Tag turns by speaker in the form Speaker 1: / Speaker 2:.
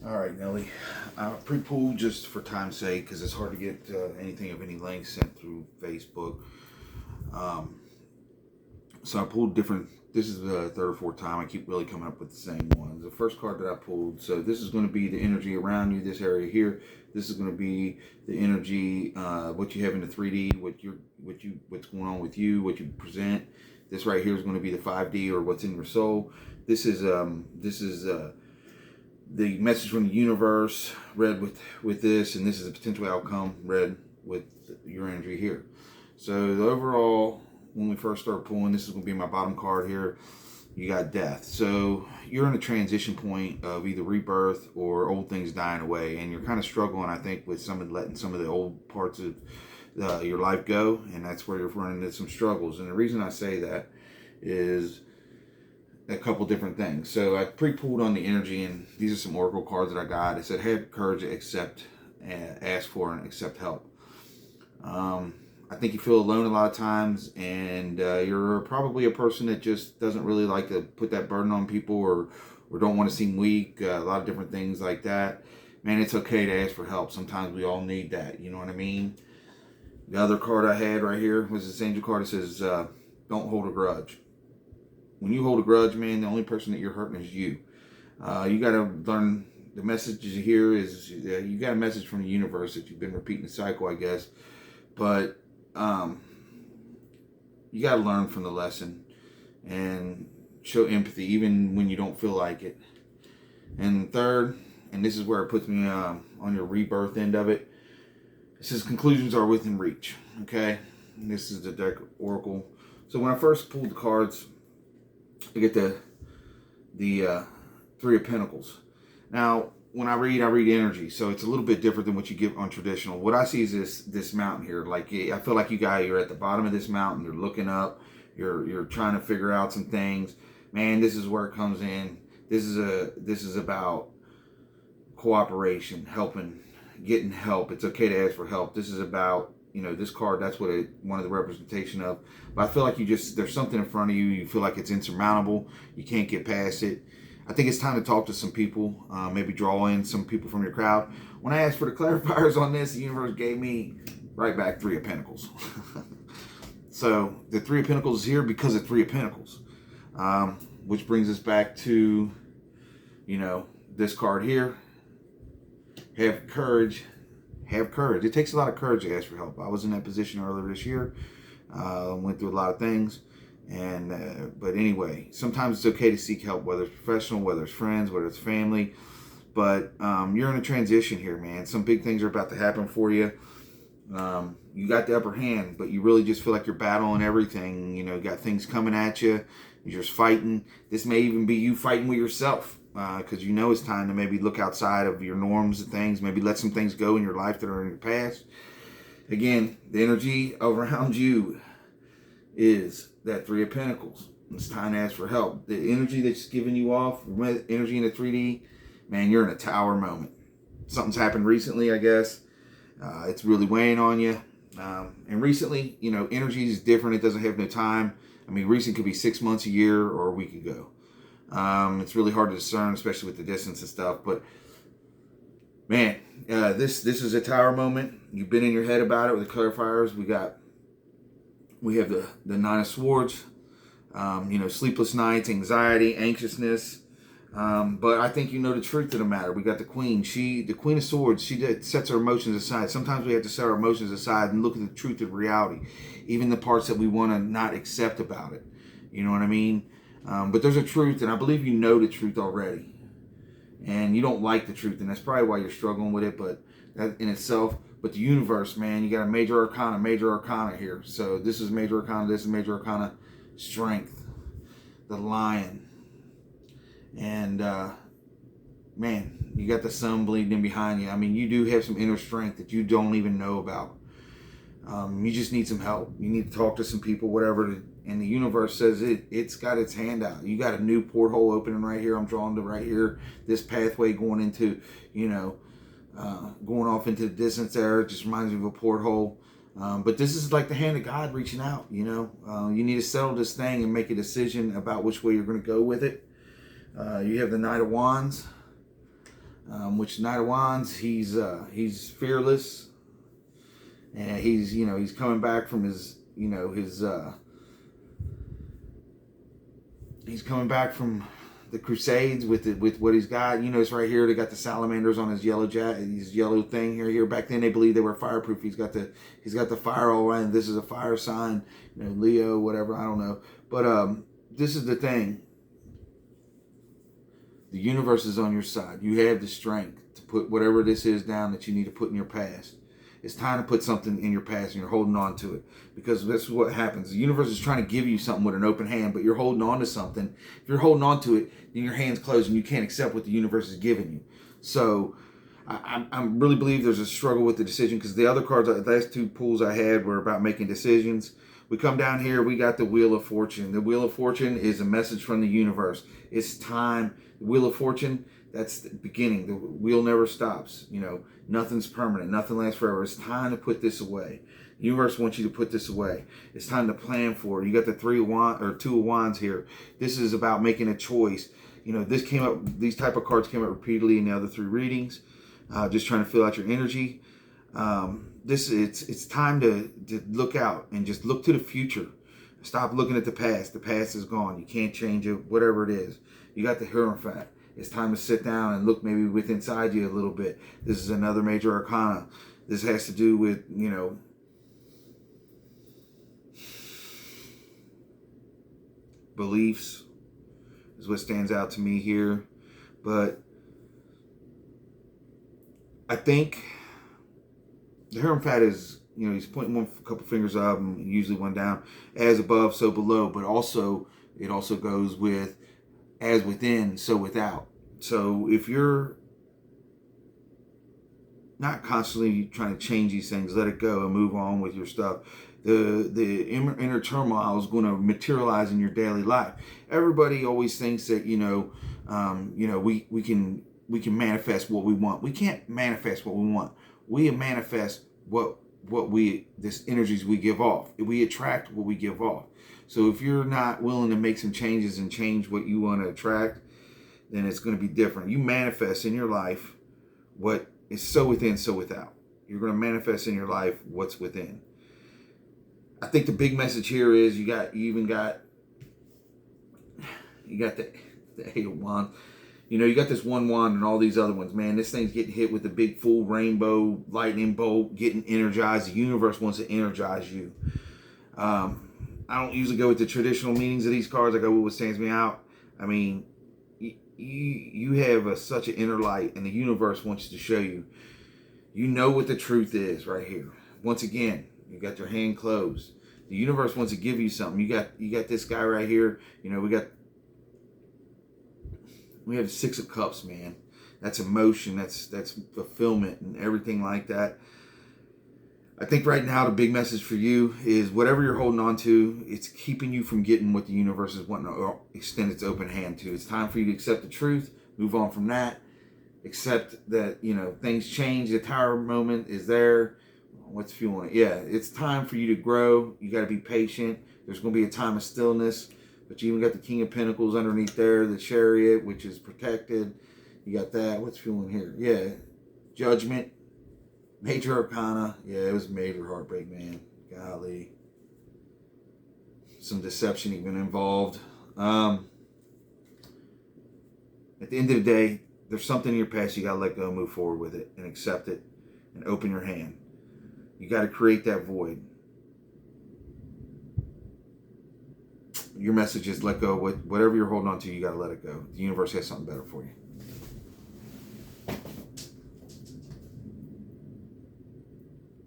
Speaker 1: All right, Nelly. Pre-pulled just for time's sake because it's hard to get anything of any length sent through Facebook. Um, so I pulled different. This is the third or fourth time I keep really coming up with the same ones. The first card that I pulled. So this is going to be the energy around you. This area here. This is going to be the energy, what you have in the 3D, what's going on with you, what you present. This right here is going to be the 5D or what's in your soul. This is the message from the universe read with this, and this is a potential outcome read with your energy here. So the overall, when we first start pulling, this is going to be my bottom card here. You got death. So you're in a transition point of either rebirth or old things dying away, and you're kind of struggling, I think, with letting some of the old parts of your life go, and that's where you're running into some struggles. And the reason I say that is a couple different things. So I pre-pulled on the energy, and these are some oracle cards that I got. It said, have courage to accept, ask for, and accept help. I think you feel alone a lot of times, and you're probably a person that just doesn't really like to put that burden on people, or don't want to seem weak, a lot of different things like that. Man, it's okay to ask for help. Sometimes we all need that, you know what I mean? The other card I had right here was this angel card. It says, don't hold a grudge. When you hold a grudge, man, the only person that you're hurting is you. You got to learn. The message here is you got a message from the universe that you've been repeating the cycle, I guess. But you got to learn from the lesson and show empathy, even when you don't feel like it. And third, and this is where it puts me on your rebirth end of it. It says conclusions are within reach. Okay, and this is the deck oracle. So when I first pulled the cards, I get the Three of Pentacles. Now, when I read energy, so it's a little bit different than what you get on traditional. What I see is this mountain here. Like, I feel like you're at the bottom of this mountain. You're looking up. You're trying to figure out some things. Man, this is where it comes in. This is about cooperation, helping, getting help. It's okay to ask for help. This is about, this card, that's what one of the representation of. But I feel like there's something in front of you. You feel like it's insurmountable. You can't get past it. I think it's time to talk to some people, maybe draw in some people from your crowd. When I asked for the clarifiers on this, the universe gave me right back Three of Pentacles. So the Three of Pentacles is here because of Three of Pentacles, which brings us back to, this card here. Have courage. Have courage. It takes a lot of courage to ask for help. I was in that position earlier this year. Went through a lot of things. But anyway, sometimes it's okay to seek help, whether it's professional, whether it's friends, whether it's family. But you're in a transition here, man. Some big things are about to happen for you. You got the upper hand, but you really just feel like you're battling everything. You got things coming at you. You're just fighting. This may even be you fighting with yourself. Because it's time to maybe look outside of your norms and things, maybe let some things go in your life that are in your past. Again, the energy around you is that Three of Pentacles. It's time to ask for help. The energy that's giving you off, energy in the 3D, man, you're in a tower moment. Something's happened recently, I guess. It's really weighing on you. And recently, energy is different. It doesn't have no time. I mean, recent could be 6 months, a year, or a week ago. It's really hard to discern, especially with the distance and stuff. But man, this is a tower moment. You've been in your head about it with the clarifiers. We have the Nine of Swords. Sleepless nights, anxiety, anxiousness. But I think the truth of the matter. We got the Queen. The Queen of Swords. She sets her emotions aside. Sometimes we have to set our emotions aside and look at the truth of reality, even the parts that we want to not accept about it. You know what I mean? But there's a truth, and I believe you know the truth already. And you don't like the truth, and that's probably why you're struggling with it, but that in itself. But the universe, man, you got a major arcana here. So this is major arcana, this is major arcana. Strength, the Lion. And, man, you got the sun bleeding in behind you. I mean, you do have some inner strength that you don't even know about. You just need some help. You need to talk to some people, whatever. And the universe says it's got its hand out. You got a new porthole opening right here. I'm drawn to right here. This pathway going into, going off into the distance there. It just reminds me of a porthole. But this is like the hand of God reaching out, you need to settle this thing and make a decision about which way you're going to go with it. You have the Knight of Wands. which Knight of Wands, he's fearless, and he's coming back from his he's coming back from the Crusades with what he's got. It's right here. They got the salamanders on his yellow thing here. Back then they believed they were fireproof. He's got the fire all around. This is a fire sign, Leo, whatever, I don't know. But this is the thing. The universe is on your side. You have the strength to put whatever this is down that you need to put in your past. It's time to put something in your past and you're holding on to it, because this is what happens. The universe is trying to give you something with an open hand, but you're holding on to something. If you're holding on to it, then your hand's closed and you can't accept what the universe is giving you. So I really believe there's a struggle with the decision, because the other cards, the last two pulls I had were about making decisions. We come down here, we got the Wheel of Fortune. The Wheel of Fortune is a message from the universe. It's time. The Wheel of Fortune, that's the beginning. The wheel never stops. Nothing's permanent. Nothing lasts forever. It's time to put this away. The universe wants you to put this away. It's time to plan for it. You got the Two of Wands here. This is about making a choice. This came up. These type of cards came up repeatedly in the other three readings. Just trying to fill out your energy. It's time to look out and just look to the future. Stop looking at the past. The past is gone. You can't change it. Whatever it is. You got the Hierophant. It's time to sit down and look maybe with inside you a little bit. This is another major arcana. This has to do with, beliefs is what stands out to me here. But I think the Hierophant is, he's pointing a couple fingers up and usually one down. As above, so below. But it also goes with as within, so without. So if you're not constantly trying to change these things, let it go and move on with your stuff. The inner turmoil is going to materialize in your daily life. Everybody always thinks that we can manifest what we want. We can't manifest what we want. We manifest this energies we give off. We attract what we give off. So if you're not willing to make some changes and change what you want to attract, then it's going to be different. You manifest in your life what is so within, so without. You're going to manifest in your life what's within. I think the big message here is you got the Eight of Wands. You got this one wand and all these other ones. Man, this thing's getting hit with the big full rainbow lightning bolt, getting energized. The universe wants to energize you. I don't usually go with the traditional meanings of these cards. I go with what stands me out. I mean, you have such an inner light, and the universe wants to show you. You know what the truth is right here. Once again, you got your hand closed. The universe wants to give you something. You got this guy right here. We have the Six of Cups, man. That's emotion. That's fulfillment and everything like that. I think right now the big message for you is whatever you're holding on to, it's keeping you from getting what the universe is wanting to extend its open hand to. It's time for you to accept the truth, move on from that, accept that, things change. The Tower moment is there. What's fueling it? Yeah, it's time for you to grow. You got to be patient. There's going to be a time of stillness, but you even got the King of Pentacles underneath there, the Chariot, which is protected. You got that. What's fueling here? Yeah, Judgment. Major Arcana. Yeah, it was major heartbreak, man. Golly. Some deception even involved. At the end of the day, there's something in your past you got to let go, move forward with it, and accept it, and open your hand. You got to create that void. Your message is let go. Whatever you're holding on to, you got to let it go. The universe has something better for you.